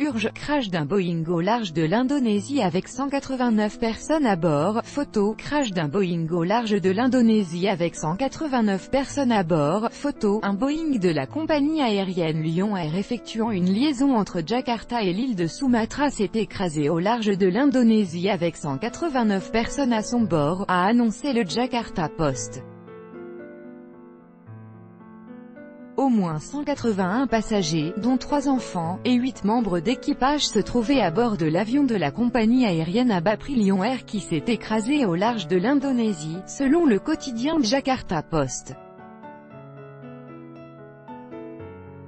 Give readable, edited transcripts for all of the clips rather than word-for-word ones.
urge, crash d'un Boeing au large de l'Indonésie avec 189 personnes à bord. Photo, crash d'un Boeing au large de l'Indonésie avec 189 personnes à bord. Photo, un Boeing de la compagnie aérienne Lion Air effectuant une liaison entre Jakarta et l'île de Sumatra s'est écrasé au large de l'Indonésie avec 189 personnes à son bord, a annoncé le Jakarta Post. Au moins 181 passagers, dont 3 enfants, et 8 membres d'équipage se trouvaient à bord de l'avion de la compagnie aérienne à bas prix Lion Air qui s'est écrasé au large de l'Indonésie, selon le quotidien Jakarta Post.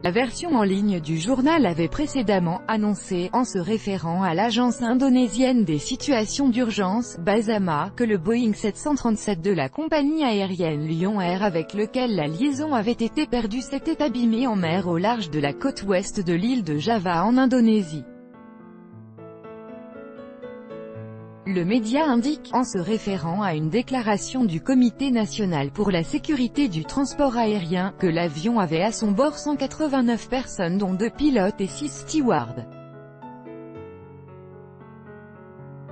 La version en ligne du journal avait précédemment annoncé, en se référant à l'agence indonésienne des situations d'urgence, BASAMA, que le Boeing 737 de la compagnie aérienne Lion Air avec lequel la liaison avait été perdue s'était abîmé en mer au large de la côte ouest de l'île de Java en Indonésie. Le média indique, en se référant à une déclaration du Comité national pour la sécurité du transport aérien, que l'avion avait à son bord 189 personnes dont 2 pilotes et 6 stewards.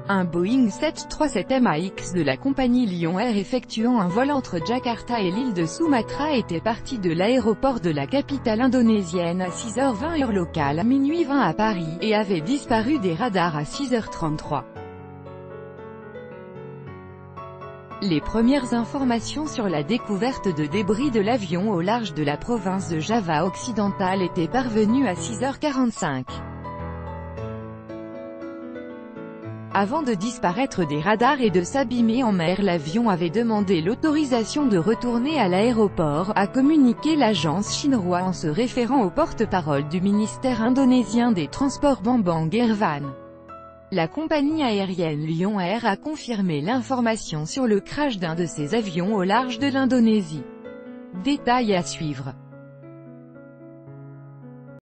Un Boeing 737 MAX de la compagnie Lion Air effectuant un vol entre Jakarta et l'île de Sumatra était parti de l'aéroport de la capitale indonésienne à 6h20 heure locale, minuit 20 à Paris, et avait disparu des radars à 6h33. Les premières informations sur la découverte de débris de l'avion au large de la province de Java occidentale étaient parvenues à 6h45. Avant de disparaître des radars et de s'abîmer en mer, l'avion avait demandé l'autorisation de retourner à l'aéroport, a communiqué l'agence Xinhua en se référant au porte-parole du ministère indonésien des Transports Bambang Irvan. La compagnie aérienne Lion Air a confirmé l'information sur le crash d'un de ses avions au large de l'Indonésie. Détails à suivre.